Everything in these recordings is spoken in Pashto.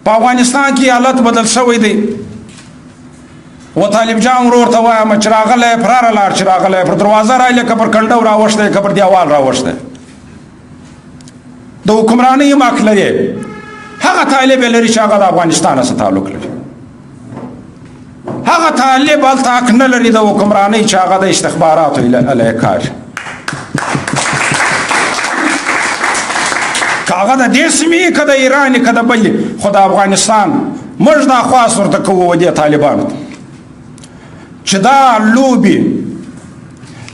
په افغانستان کې حالت بدل شوی دی و طالب جان ورور ته وایم چې راغلی فراره لاړ چې راغلی پر دروازه رایلی که پر کنډو راوښتی که پر دیوال راوښتی د حکمرانۍ حق لري هغه طالب یې لري چې هغه د افغانستان سره تعلق لري هغه طالب هلته حق نه لري د حکمرانۍ چې هغه د استخباراتو علیه کار که هغه د دې سیمې که د ایران که د بل خو د افغانستان موږ دا خواست ورته کوو و دې طالبانو چې دا لوبې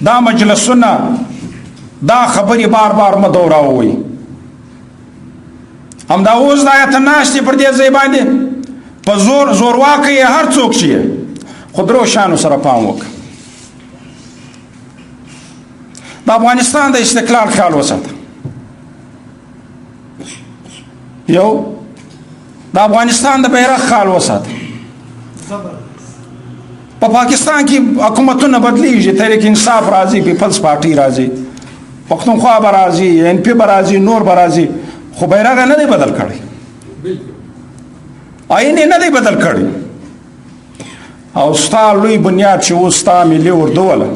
دا مجلسونه دا خبرې بار بار مه دوراوئ همدا اوس دا ته ناست پر دې ځای باندې په زورواکه یې هر څوک چې خو درو شانو سره پام وکړه د افغانستان د استقلال خیال وساته یو د افغانستان د بیرغ خیال وساته په پاکستان کې حکومتونه بدلیږي تحریک انصاف راځي پیپلز پارټي راځي پښتونخوا به راځي ان پی به راځي نور به راځي خو بیرغ نه دی بدل کړی آئین یې نه دی بدل کړی او ستا لوی بنیاد چې اوس ستا ملي اردو وله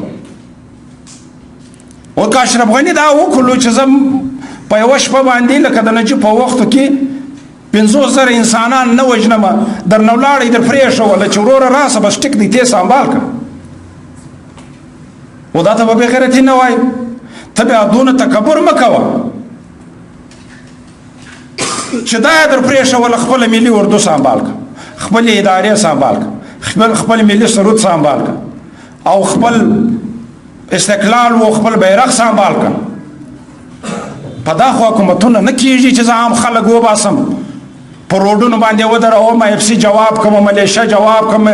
او که اشرف غني دا وکړلو چې زه په یوه شپه باندې لکه د نجیب په وختو کې 50,000 انسانان نه وژنمه درنه ولاړی در پرېښوله چې وروره راسه بس ټیک دی ته سنبال کړه و دا ته به بېغیرتي نه وایي ته بیا دونه تکبر مه کوه چې دا یې در پرېښوله خپله ملي اردو سنبال کړه خپلې ادارې سنبال کړه خپل ملي سرود سنبال کړه او خپل استقلال و خپل بیرغ سنبال کړه په دا خو حکومتونه نه کېږي چې زه عام خلک وباسم په روډونو باندې ودروم اف سی جواب کوم ملیشه جواب کوم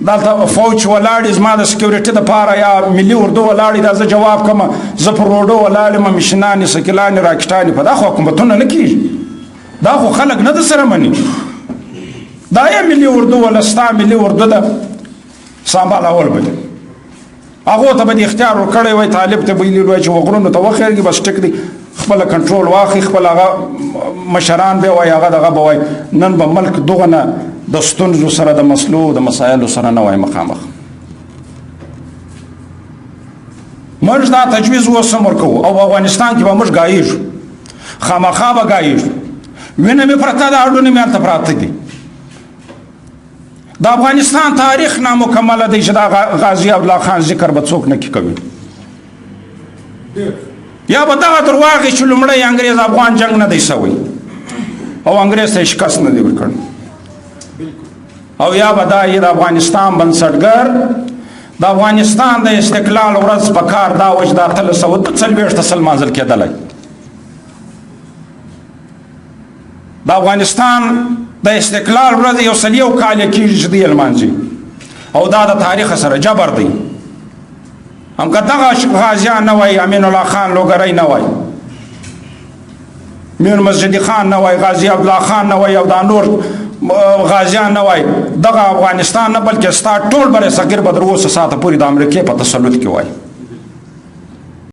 دلته فوج ولاړ زما د سکیورټي دپاره یا ملي اردو ولاړ دا زه جواب کوم زه په روډو ولاړ یم مشنانې سکلانې راکټانې په دا خو حکومتونه نه کېږي دا خو خلک نه د سره مني دا یا ملي اردو ولا ستا ملي اردو ده سنبالول به هغو ته به د اختیار ورکړی وای طالب ته به یې وایي چې وغرونو ته وخېږي بس ټیک دی خپله کنټرول واخلي خپل هغه مشران به وایي هغه دغه به وایي نن به ملک دغه نه د ستونزو سره د مسلو د مسایلو سره نه وای مخامخ موږ دا تجویز اوس هم ورکوو او په افغانستان کې به موږ ګایېږو خامخا به ګایېږو وینه مې پرته ده هډونه مې هلته پراته دي د افغانستان تاریخ نامکمله دی چې دا غازي عبدالله خان ذکر به څوک نه کوي یا به دغه درواغ چې لومړی انګریز افغان جنگ نه دی سوی او انګریز ته شکست نه دی ورکړی او یا به دا د افغانستان بنسټګر د افغانستان د استقلال ورځ په کار دا و چې دا 1940 لمانځل کېدلی د افغانستان د استقلال ورځ 101 کال کېږي چې دی لمانځي او دا د تاریخ سره جبر دی هم که دغه غازیان نه وای امین الله خان لوګری نه وای میر مسجدي خان نه وای غازي عبدالله خان نه وای او دا نور غازیان نه وای دغه افغانستان نه بلکې ستا ټول بر صغیر به تر اوسه ساعته پورې د امریکې په تسلط کې وای